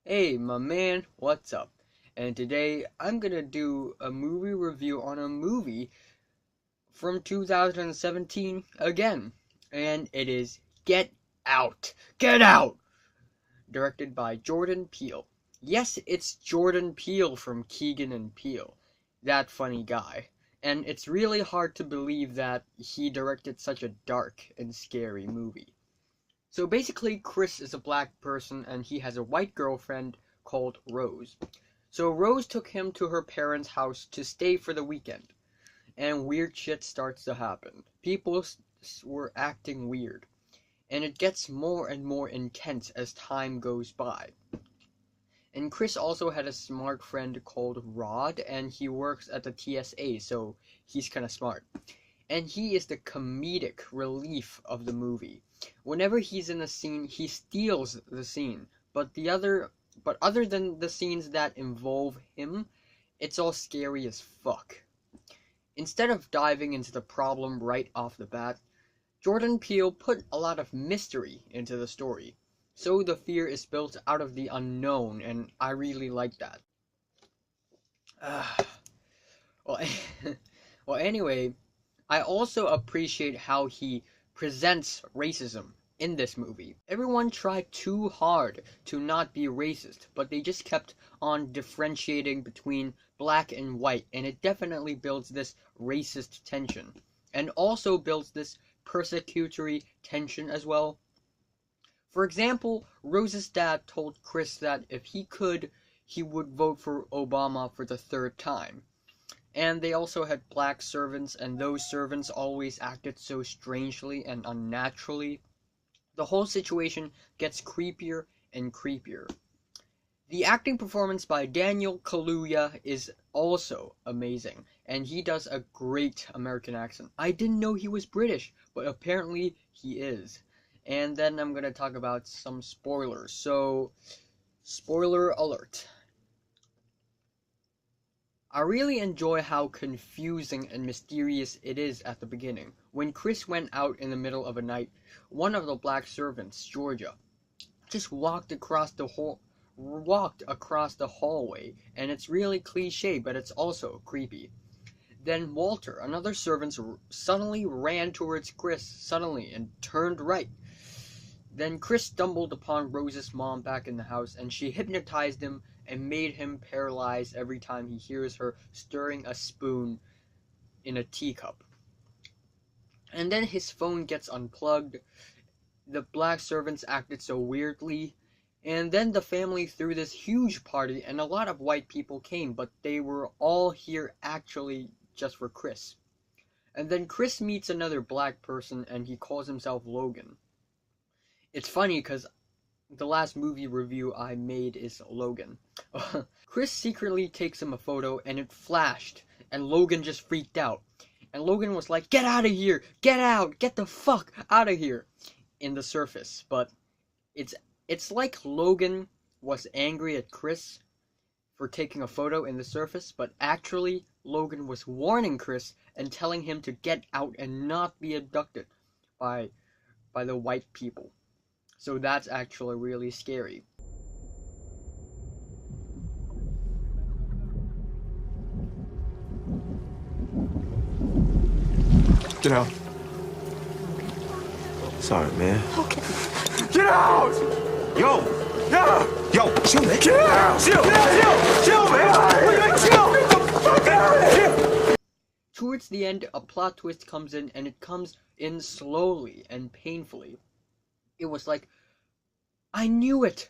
Hey, my man, what's up? And today I'm gonna do a movie review on a movie from 2017 again. And it is Get Out! Get Out! Directed by Jordan Peele. Yes, it's Jordan Peele from Keegan and Peele. That funny guy. And it's really hard to believe that he directed such a dark and scary movie. So basically, Chris is a black person and he has a white girlfriend called Rose. So Rose took him to her parents' house to stay for the weekend. And weird shit starts to happen. People were acting weird. And it gets more and more intense as time goes by. And Chris also had a smart friend called Rod, and he works at the TSA, so he's kind of smart. And he is the comedic relief of the movie. Whenever he's in a scene, he steals the scene. But other than the scenes that involve him, it's all scary as fuck. Instead of diving into the problem right off the bat, Jordan Peele put a lot of mystery into the story. So the fear is built out of the unknown, and I really like that. Well, well, anyway, I also appreciate how he presents racism in this movie. Everyone tried too hard to not be racist, but they just kept on differentiating between black and white, and it definitely builds this racist tension, and also builds this persecutory tension as well. For example, Rose's dad told Chris that if he could, he would vote for Obama for the third time. And they also had black servants, and those servants always acted so strangely and unnaturally. The whole situation gets creepier and creepier. The acting performance by Daniel Kaluuya is also amazing, and he does a great American accent. I didn't know he was British, but apparently he is. And then I'm going to talk about some spoilers. So, spoiler alert. I really enjoy how confusing and mysterious it is at the beginning. When Chris went out in the middle of a night, one of the black servants, Georgia, just walked across the hallway, and it's really cliche, but it's also creepy. Then Walter, another servant, suddenly ran towards Chris and turned right. Then Chris stumbled upon Rose's mom back in the house, and she hypnotized him and made him paralyzed every time he hears her stirring a spoon in a teacup. And then his phone gets unplugged. The black servants acted so weirdly. And then the family threw this huge party, and a lot of white people came, but they were all here actually just for Chris. And then Chris meets another black person, and he calls himself Logan. It's funny because the last movie review I made is Logan. Chris secretly takes him a photo, and it flashed, and Logan just freaked out. And Logan was like, "Get out of here! Get out! Get the fuck out of here!" in the surface. But it's like Logan was angry at Chris for taking a photo in the surface, but actually Logan was warning Chris and telling him to get out and not be abducted by the white people. So that's actually really scary. Get out. Sorry, man. Okay. Get out! Yo! Yeah! Yo, chill, man. Get out! Chill! Chill, man! Chill! Get the fuck out of here! Towards the end, a plot twist comes in, and it comes in slowly and painfully. It was like, I knew it!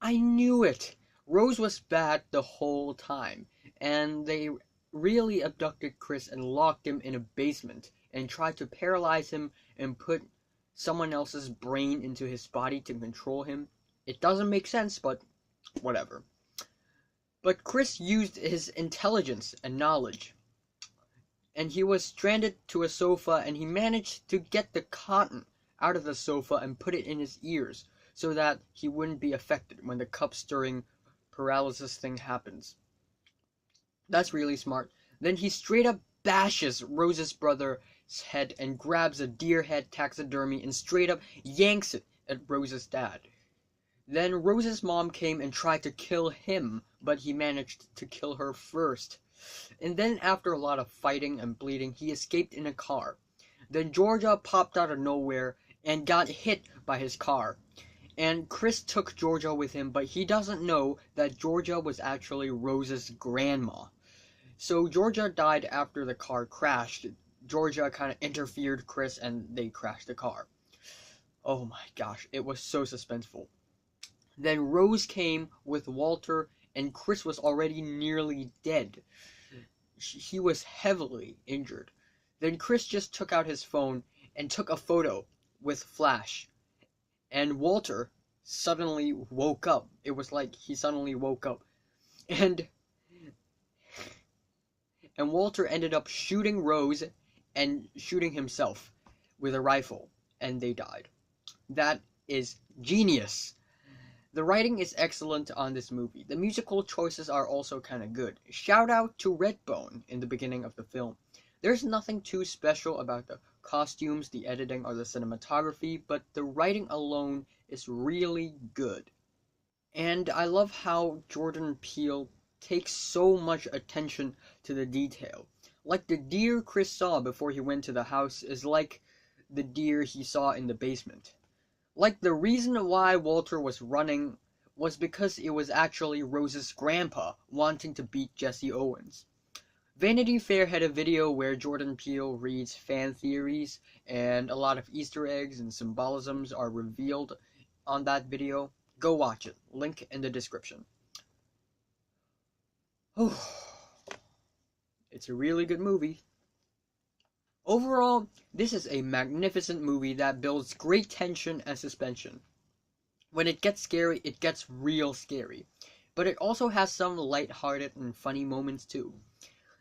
I knew it! Rose was bad the whole time, and they really abducted Chris and locked him in a basement and tried to paralyze him and put someone else's brain into his body to control him. It doesn't make sense, but whatever. But Chris used his intelligence and knowledge, and he was stranded to a sofa, and he managed to get the cotton out of the sofa and put it in his ears so that he wouldn't be affected when the cup stirring paralysis thing happens. That's really smart. Then he straight up bashes Rose's brother's head and grabs a deer head taxidermy and straight up yanks it at Rose's dad. Then Rose's mom came and tried to kill him, but he managed to kill her first. And then after a lot of fighting and bleeding, he escaped in a car. Then Georgia popped out of nowhere and got hit by his car. And Chris took Georgia with him, but he doesn't know that Georgia was actually Rose's grandma. So Georgia died after the car crashed. Georgia kind of interfered Chris and they crashed the car. Oh my gosh, it was so suspenseful. Then Rose came with Walter and Chris was already nearly dead. He was heavily injured. Then Chris just took out his phone and took a photo with flash. And Walter suddenly woke up. It was like he suddenly woke up. And Walter ended up shooting Rose and shooting himself with a rifle. And they died. That is genius. The writing is excellent on this movie. The musical choices are also kind of good. Shout out to Redbone in the beginning of the film. There's nothing too special about the costumes, the editing, or the cinematography, but the writing alone is really good. And I love how Jordan Peele takes so much attention to the detail. Like the deer Chris saw before he went to the house is like the deer he saw in the basement. Like the reason why Walter was running was because it was actually Rose's grandpa wanting to beat Jesse Owens. Vanity Fair had a video where Jordan Peele reads fan theories and a lot of Easter eggs and symbolisms are revealed on that video. Go watch it. Link in the description. It's a really good movie. Overall, this is a magnificent movie that builds great tension and suspension. When it gets scary, it gets real scary. But it also has some light-hearted and funny moments too.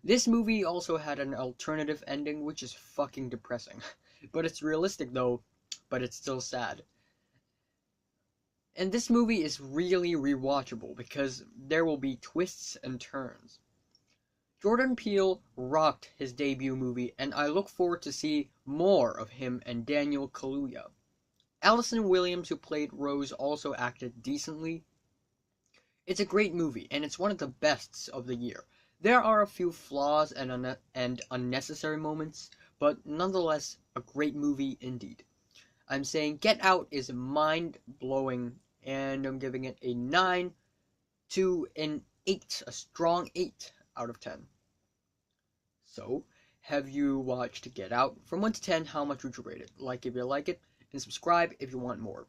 This movie also had an alternative ending, which is fucking depressing. But it's realistic though, but it's still sad. And this movie is really rewatchable because there will be twists and turns. Jordan Peele rocked his debut movie, and I look forward to see more of him and Daniel Kaluuya. Allison Williams, who played Rose, also acted decently. It's a great movie, and it's one of the bests of the year. There are a few flaws and unnecessary moments, but nonetheless, a great movie indeed. I'm saying Get Out is mind-blowing, and I'm giving it a 9 to an 8, a strong 8 out of 10. So, have you watched Get Out? From 1 to 10, how much would you rate it? Like if you like it, and subscribe if you want more.